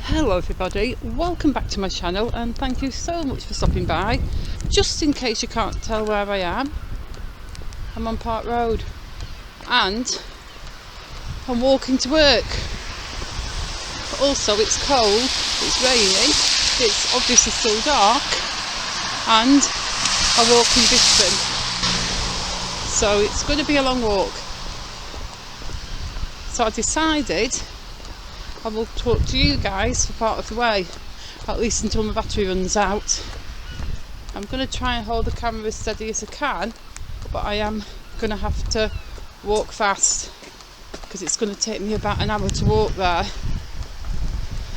Hello everybody, welcome back to my channel and thank you so much for stopping by. Just in case you can't tell where I am, I'm on Park Road and I'm walking to work. Also it's cold, it's raining, it's obviously still dark and I walk in Brisbane, so it's going to be a long walk. So I decided I will talk to you guys for part of the way, at least until my battery runs out. I'm going to try and hold the camera as steady as I can, but I am going to have to walk fast because it's going to take me about an hour to walk there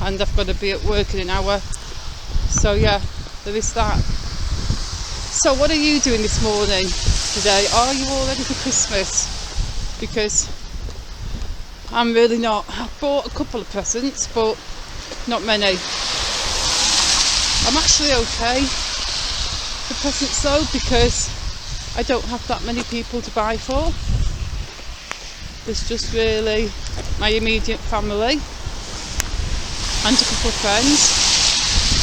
and I've got to be at work in an hour. So yeah, there is that. So what are you doing this morning today? Are you all ready for Christmas? Because I'm really not. I've bought a couple of presents, but not many. I'm actually okay for presents though, because I don't have that many people to buy for. There's just really my immediate family and a couple of friends,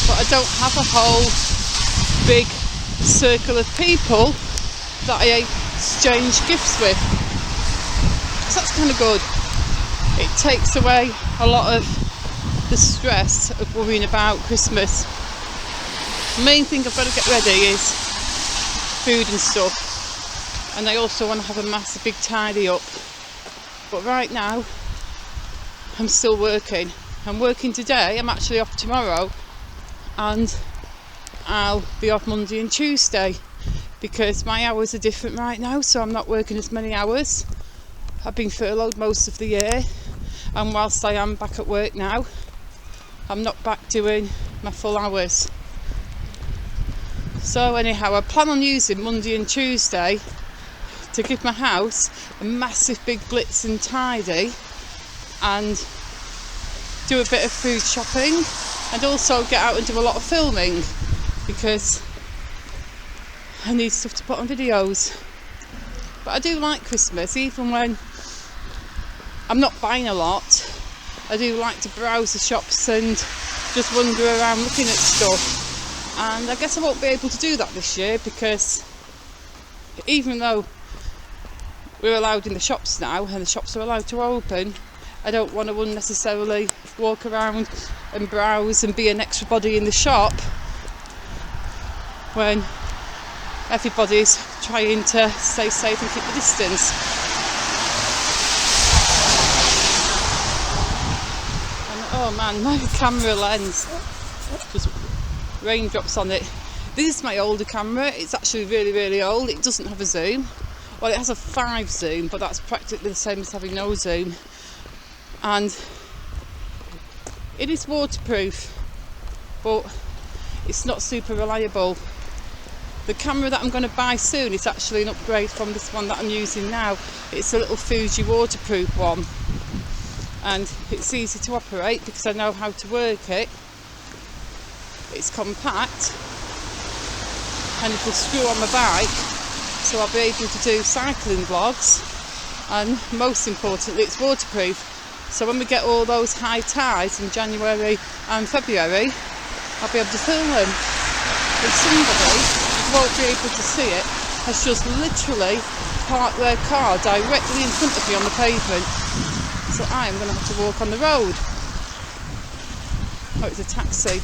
but I don't have a whole big circle of people that I exchange gifts with. So that's kind of good. It takes away a lot of the stress of worrying about Christmas. The main thing I've got to get ready is food and stuff, and I also want to have a massive big tidy up. But right now I'm still working. I'm working today, I'm actually off tomorrow, and I'll be off Monday and Tuesday because my hours are different right now, so I'm not working as many hours. I've been furloughed most of the year, and whilst I am back at work now, I'm not back doing my full hours. So anyhow, I plan on using Monday and Tuesday to give my house a massive big blitz and tidy and do a bit of food shopping and also get out and do a lot of filming because I need stuff to put on videos. But I do like Christmas, even when I'm not buying a lot. I do like to browse the shops and just wander around looking at stuff. And I guess I won't be able to do that this year because even though we're allowed in the shops now and the shops are allowed to open, I don't want to unnecessarily walk around and browse and be an extra body in the shop when everybody's trying to stay safe and keep the distance. Oh man, my camera lens, just raindrops on it. This is my older camera. It's actually really old. It doesn't have a zoom. Well, it has a 5 zoom, but that's practically the same as having no zoom. And it is waterproof, but it's not super reliable. The camera that I'm going to buy soon is actually an upgrade from this one that I'm using now. It's a little Fuji waterproof one. And it's easy to operate because I know how to work it. It's compact and it'll screw on my bike, so I'll be able to do cycling vlogs, and most importantly it's waterproof, so when we get all those high tides in January and February I'll be able to film them. And somebody, you won't be able to see it, has just literally parked their car directly in front of me on the pavement. So I am going to have to walk on the road. Oh, it's a taxi.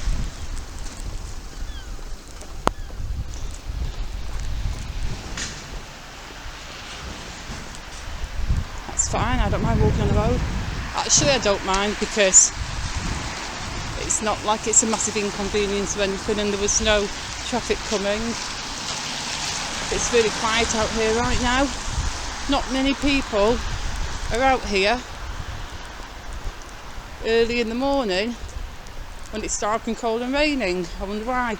That's fine, I don't mind walking on the road. Actually, I don't mind because it's not like it's a massive inconvenience or anything, and there was no traffic coming. It's really quiet out here right now. Not many people are out here early in the morning when it's dark and cold and raining. I wonder why.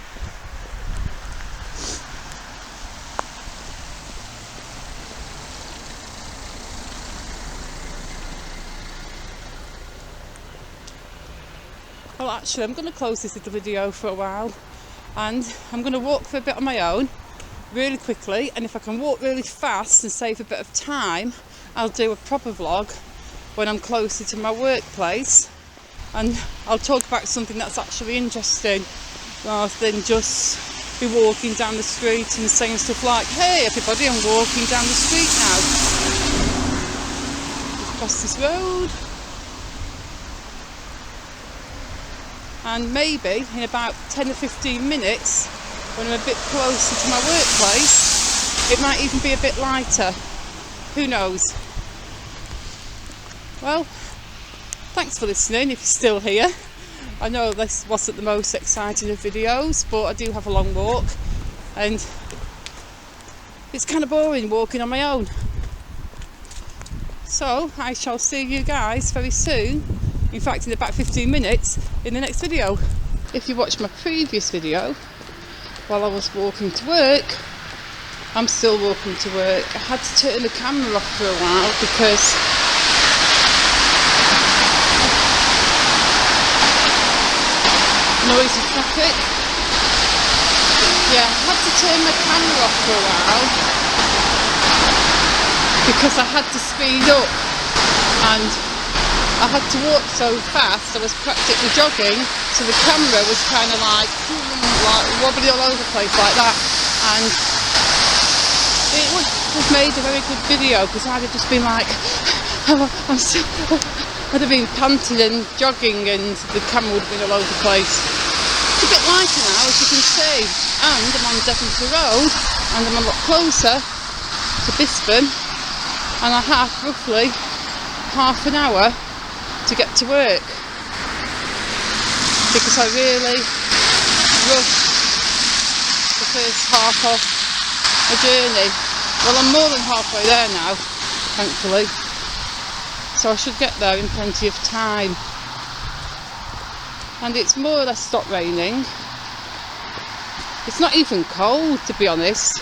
Well, actually I'm going to close this little video for a while and I'm going to walk for a bit on my own really quickly, and if I can walk really fast and save a bit of time, I'll do a proper vlog when I'm closer to my workplace and I'll talk about something that's actually interesting rather than just be walking down the street and saying stuff like, hey everybody, I'm walking down the street now. Just cross this road, and maybe in about 10 or 15 minutes when I'm a bit closer to my workplace, it might even be a bit lighter. Who knows? Well, thanks for listening if you're still here. I know this wasn't the most exciting of videos, but I do have a long walk and it's kind of boring walking on my own. So I shall see you guys very soon, in fact in about 15 minutes, in the next video. If you watched my previous video while I was walking to work, I'm still walking to work. I had to turn the camera off for a while because noisy traffic. Yeah, I had to turn my camera off for a while because I had to speed up and I had to walk so fast. I was practically jogging, so the camera was kind of like wobbly all over the place like that, and it would have made a very good video because I'd have just been like, I'd have been panting and jogging and the camera would have been all over the place. It's a bit lighter now, as you can see, and I'm on Devonshire Road and I'm a lot closer to Bispham, and I have roughly half an hour to get to work because I really rushed the first half of my journey. Well, I'm more than halfway there now, thankfully, so I should get there in plenty of time. And it's more or less stopped raining. It's not even cold, to be honest.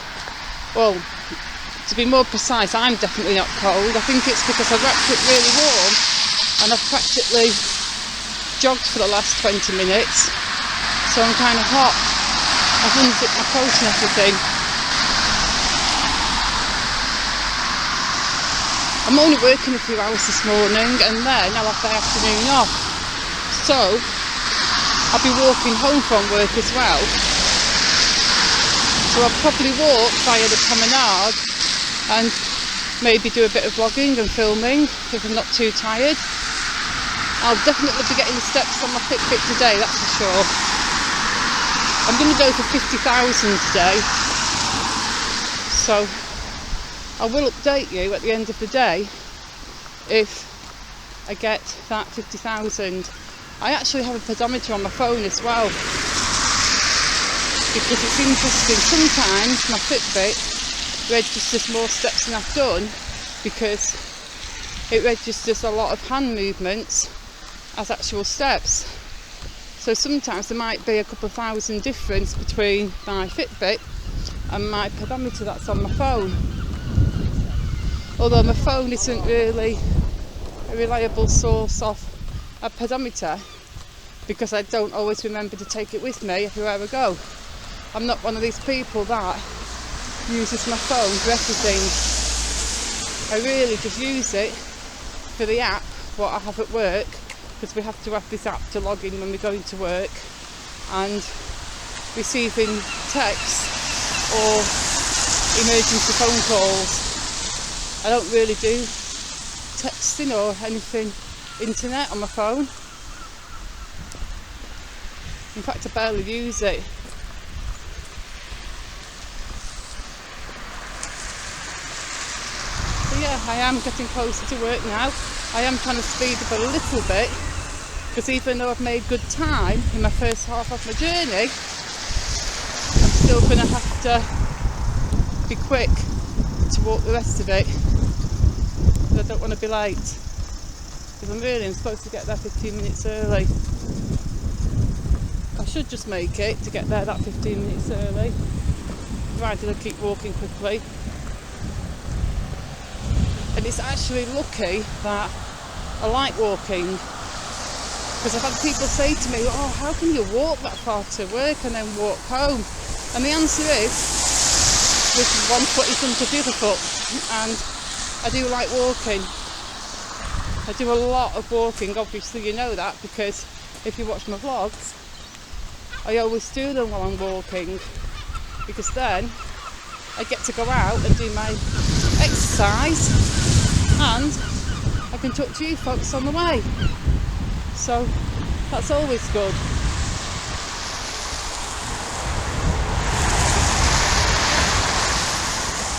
Well, to be more precise, I'm definitely not cold. I think it's because I've wrapped it really warm and I've practically jogged for the last 20 minutes, so I'm kind of hot. I've unzipped my coat and everything. I'm only working a few hours this morning and then I'll have the afternoon off. So I'll be walking home from work as well. So I'll probably walk via the promenade and maybe do a bit of vlogging and filming if I'm not too tired. I'll definitely be getting the steps on my Fitbit today, that's for sure. I'm going to go for 50,000 today. So I will update you at the end of the day if I get that 50,000. I actually have a pedometer on my phone as well, because it's interesting. Sometimes my Fitbit registers more steps than I've done because it registers a lot of hand movements as actual steps. So sometimes there might be a couple of thousand difference between my Fitbit and my pedometer that's on my phone. Although my phone isn't really a reliable source of a pedometer because I don't always remember to take it with me everywhere I go. I'm not one of these people that uses my phone for everything. I really just use it for the app, what I have at work, because we have to have this app to log in when we're going to work, and receiving texts or emergency phone calls. I don't really do texting or anything internet on my phone. In fact, I barely use it. So yeah, I am getting closer to work now. I am trying to speed up a little bit because even though I've made good time in my first half of my journey, I'm still going to have to be quick to walk the rest of it. I don't want to be late because I'm supposed to get there 15 minutes early. I should just make it to get there that 15 minutes early, provided I keep walking quickly. And it's actually lucky that I like walking, because I've had people say to me, oh, how can you walk that far to work and then walk home? And the answer is, with one foot in front of the other foot, and I do like walking. I do a lot of walking, obviously you know that, because if you watch my vlogs, I always do them while I'm walking, because then I get to go out and do my exercise and I can talk to you folks on the way. So that's always good.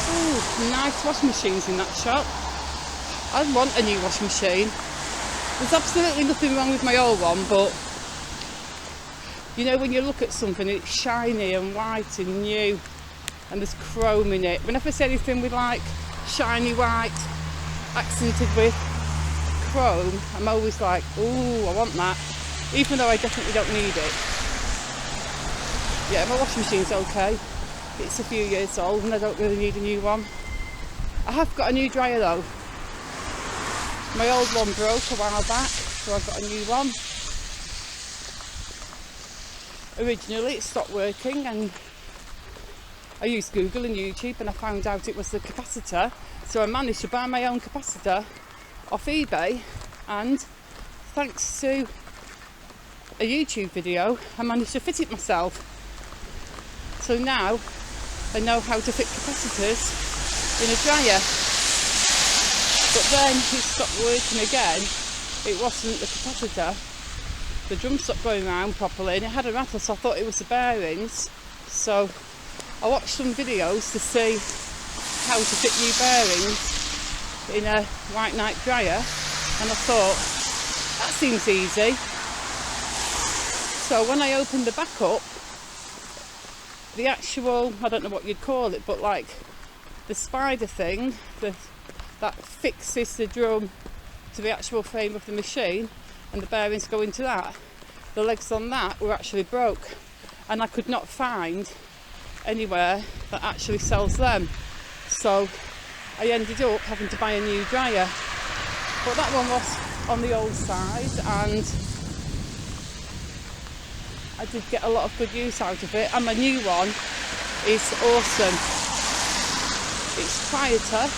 Ooh, nice washing machines in that shop. I want a new washing machine. There's absolutely nothing wrong with my old one, but you know when you look at something it's shiny and white and new and there's chrome in it. Whenever I see anything with like shiny white accented with chrome, I'm always like, ooh, I want that, even though I definitely don't need it. Yeah, my washing machine's okay. It's a few years old and I don't really need a new one. I have got a new dryer though. My old one broke a while back, so I've got a new one. Originally it stopped working and I used Google and YouTube and I found out it was the capacitor, so I managed to buy my own capacitor off eBay, and thanks to a YouTube video I managed to fit it myself. So now I know how to fit capacitors in a dryer. But then it stopped working again. It wasn't the capacitor. The drum stopped going round properly and it had a rattle, so I thought it was the bearings. So I watched some videos to see how to fit new bearings in a white night dryer, and I thought, that seems easy. So when I opened the back up, the actual, I don't know what you'd call it, but like the spider thing, that fixes the drum to the actual frame of the machine and the bearings go into that, the legs on that were actually broke and I could not find anywhere that actually sells them, so I ended up having to buy a new dryer. But that one was on the old side and I did get a lot of good use out of it, and my new one is awesome. It's quieter,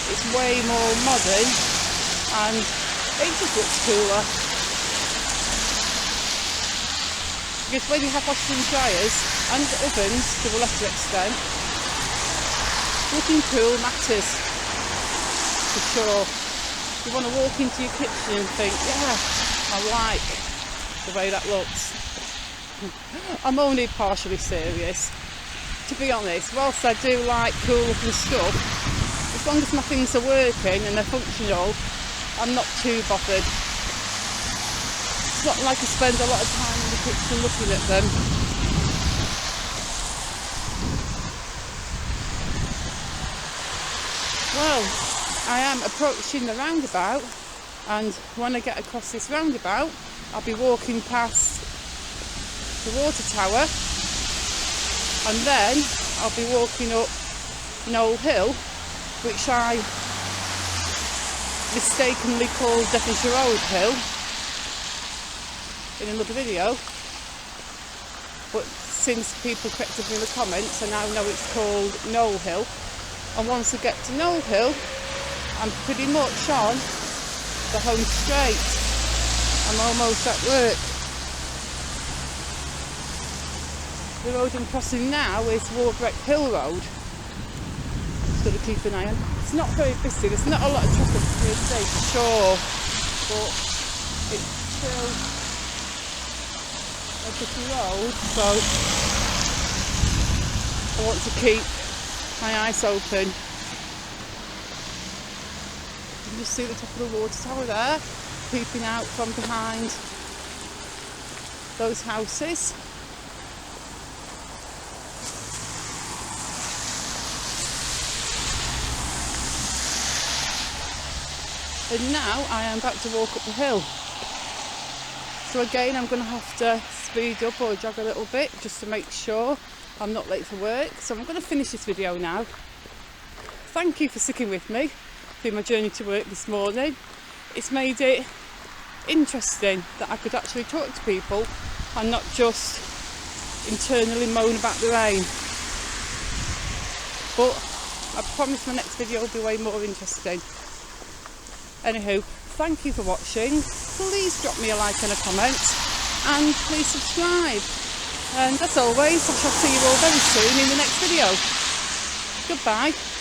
it's way more modern and it just looks cooler. Because when you have washers and dryers and ovens to a lesser extent, looking cool matters for sure. You want to walk into your kitchen and think, yeah, I like the way that looks. I'm only partially serious. To be honest, whilst I do like cool looking stuff, as long as my things are working and they're functional, I'm not too bothered. It's not like I spend a lot of time in the kitchen looking at them. Well, I am approaching the roundabout, and when I get across this roundabout, I'll be walking past the water tower, and then I'll be walking up Knoll Hill, which I mistakenly called Devonshire Road Hill in another video, but since people corrected me in the comments, I now know it's called Knoll Hill. And once I get to Knoll Hill, I'm pretty much on the home straight. I'm almost at work. The road I'm crossing now is Warbrick Hill Road. Just got to keep an eye on. It's not very busy, there's not a lot of traffic here today for sure, but it's still a busy road, so I want to keep my eyes open. You can just see the top of the water tower there, peeping out from behind those houses. And now I am about to walk up the hill. So again, I'm going to have to speed up or jog a little bit just to make sure I'm not late for work. So I'm going to finish this video now. Thank you for sticking with me through my journey to work this morning. It's made it interesting that I could actually talk to people and not just internally moan about the rain. But I promise my next video will be way more interesting. Anywho, thank you for watching. Please drop me a like and a comment, and please subscribe. And as always, I shall see you all very soon in the next video. Goodbye.